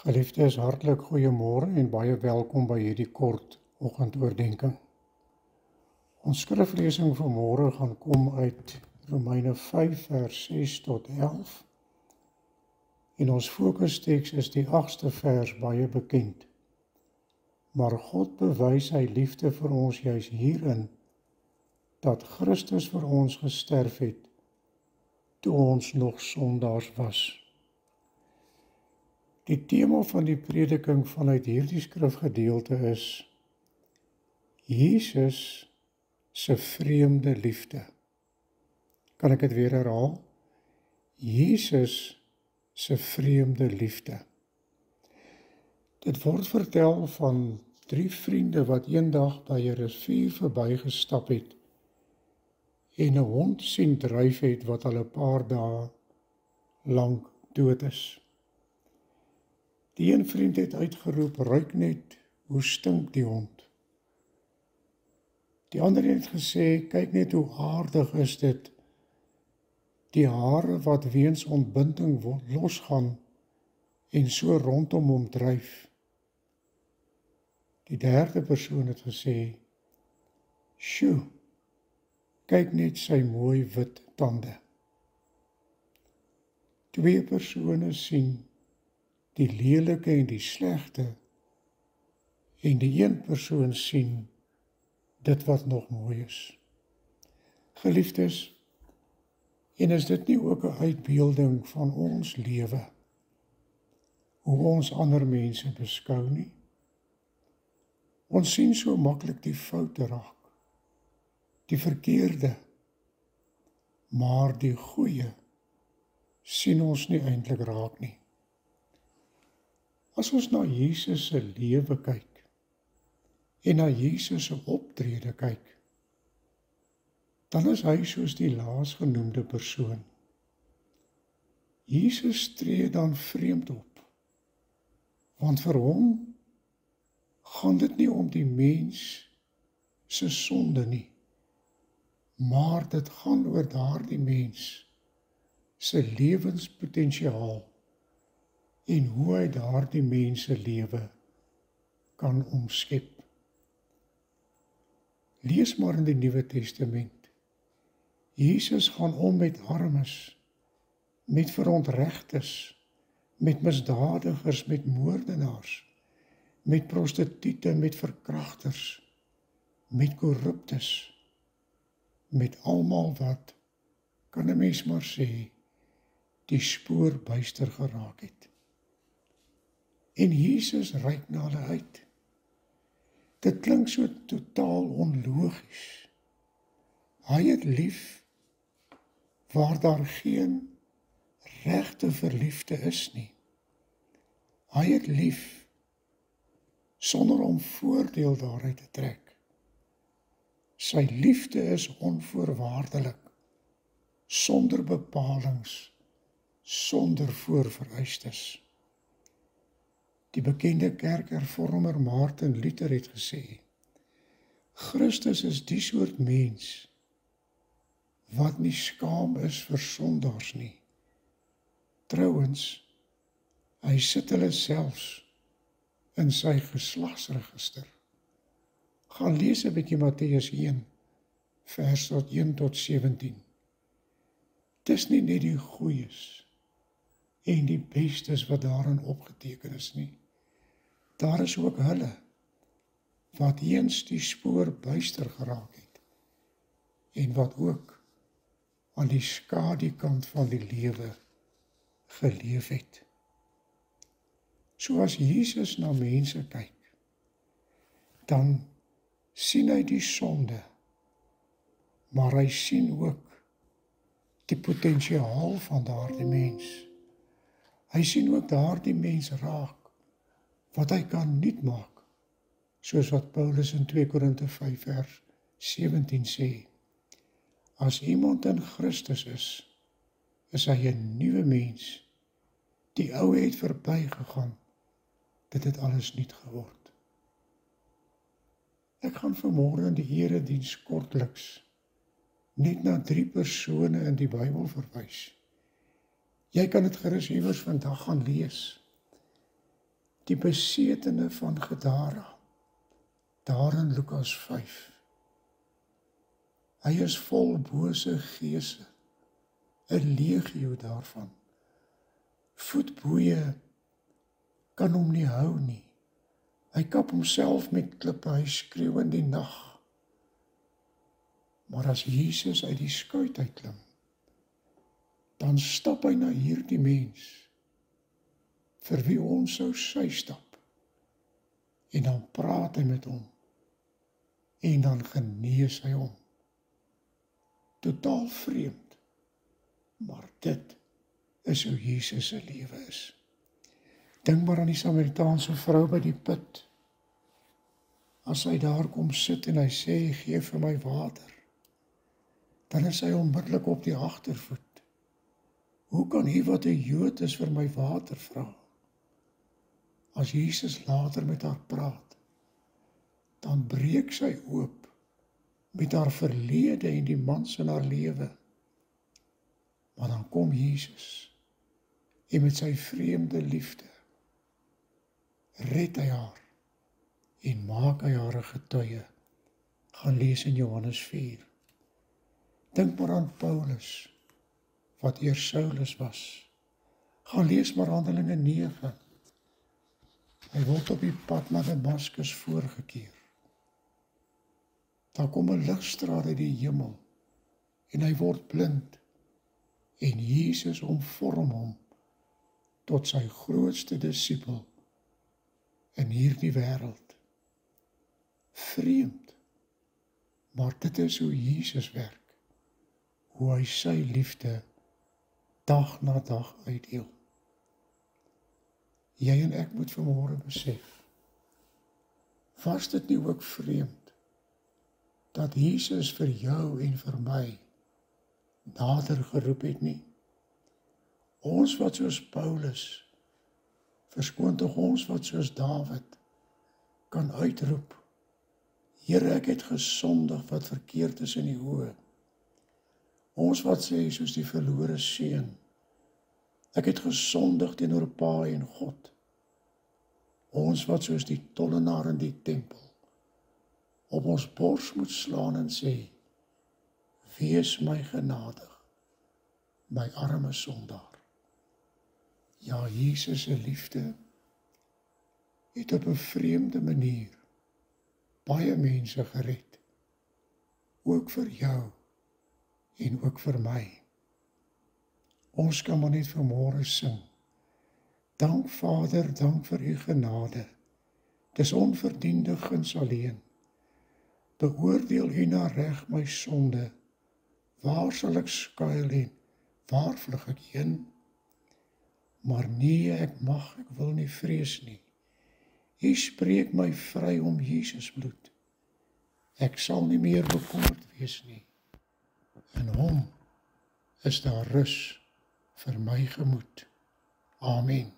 Geliefdes, hartlik goeiemôre en baie welkom by hierdie kort oggendoordenkings. Ons skriflesing vanmôre gaan kom uit Romeine 5 vers 6 tot 11. En ons fokusteks is die 8ste vers, baie bekend. Maar God bewys sy liefde vir ons juis hierin, dat Christus vir ons gesterf het, toe ons nog sondaars was. Die tema van die prediking vanuit hierdie skrifgedeelte is Jesus se vreemde liefde. Kan ek dit weer herhaal? Jesus se vreemde liefde. Dit word vertel van 3 vriende wat eendag by 'n rivier verbygestap het en 'n hond sien dryf het wat al 'n paar dae lank dood is. Die een vriend het uitgeroep, "Ruik net, hoe stink die hond?" Die ander het gesê, "Kyk net hoe aardig is dit, die hare wat weens ontbinding losgaan en so rondom hom dryf." Die derde persoon het gesê, "Sjoe, kyk net sy mooi wit tande." 2 persone sien die lelike en die slegte, en die een persoon sien dit wat nog mooi is. Geliefdes, en is dit nie ook 'n uitbeelding van ons lewe, hoe ons ander mense beskou nie? Ons sien so maklik die foute raak, die verkeerde, maar die goeie sien ons nie eintlik raak nie. As ons na Jesus se lewe kyk en na Jesus se optrede kyk, dan is hy soos die laasgenoemde persoon. Jesus tree dan vreemd op, want vir hom gaan dit nie om die mens se sonde nie, maar dit gaan oor daardie mens se lewenspotensiaal en hoe hy daardie mens se lewe kan omskep. Lees maar in die Nuwe Testament. Jesus gaan om met armes, met verontregtes, met misdadigers, met moordenaars, met prostituie, met verkragters, met korruptes, met almal wat, kan 'n mens maar sê, die spoor buister geraak het. En Jesus reik na hulle uit. Dit klink so totaal onlogies. Hy het lief waar daar geen regte verliefde is nie. Hy het lief sonder om voordeel daaruit te trek. Sy liefde is onvoorwaardelik, sonder bepalings, sonder voorvereistes. Die bekende kerkhervormer Martin Luther het gesê, Christus is die soort mens wat nie skaam is vir sondaars nie. Trouwens, hy sit hulle selfs in sy geslagsregister. Gaan lees 'n bietjie Matteus 1, vers 1 tot 17. Dis nie net die goeies en die bestes wat daarin opgeteken is nie. Daar is ook hulle wat eens die spoor buister geraak het en wat ook aan die skadukant van die lewe geleef het. So as Jesus na mense kyk, dan sien hy die sonde, maar hy sien ook die potensiaal van daardie mens. Hy sien ook daardie mens raak, wat hy kan nuut maak, soos wat Paulus in 2 Korinte 5 vers 17 sê. As iemand in Christus is hy 'n nuwe mens. Die ou het verbygegaan, dit het alles nuut geword. Ek gaan vanmôre in die erediens kortliks net na 3 persone in die Bybel verwys. Jy kan dit gerus iewers vandag gaan lees. Die besetene van Gadara, daar in Lukas 5. Hy is vol bose geese, 'n legio daarvan. Voetboeie kan hom nie hou nie. Hy kap homself met klippe, hy skreeu in die nag. Maar as Jesus uit die skuit uitklim, dan stap hy na hierdie mens, vir wie ons sou sy stap, en dan praat hy met hom, en dan genees hy hom. Totaal vreemd, maar dit is hoe Jesus se lewe is. Dink maar aan die Samaritaanse vrou by die put. As hy daar kom sit en hy sê, gee vir my water, dan is hy onmiddellik op die agtervoet. Hoe kan hy wat 'n Jood is vir my water vra? As Jesus later met haar praat, dan breek sy oop met haar verlede en die mans in haar lewe. Maar dan kom Jesus en met sy vreemde liefde red hy haar en maak hy haar 'n getuie. Gaan lees in Johannes 4. Dink maar aan Paulus, wat eers Saulus was. Gaan lees maar Handelinge 9. Hy word op die pad na Damaskus voorgekeer. Daar kom 'n ligstraal uit die hemel en hy word blind en Jesus omvorm hom tot sy grootste disipel in hierdie wêreld. Vreemd, maar dit is hoe Jesus werk, hoe hy sy liefde dag na dag uitdeel. Jy en ek moet vanmôre besef, was dit nie ook vreemd, dat Jesus vir jou en vir my nader geroep het nie? Ons wat soos Paulus, verskoon tog ons wat soos Dawid, kan uitroep, Here, ek het gesondig wat verkeerd is in die oë. Ons wat sê soos die verlore seun, ek het gesondig teenoor Pa en God. Ons wat soos die tollenaar in die tempel, op ons bors moet slaan en sê, wees my genadig, my arme sondaar. Ja, Jesus se liefde het op 'n vreemde manier baie mense gered, ook vir jou en ook vir my. Ons kan maar net vanmôre sing, dank Vader, dank vir u genade, dis onverdiende guns alleen. Beoordeel u na reg my sonde, waar sal ek skuil en waar vlug ek heen? Maar nee, ek mag, ek wil nie vrees nie. U spreek my vry om Jesus bloed. Ek sal nie meer bekommerd wees nie. In hom is daar rus vir my gemoed. Amen.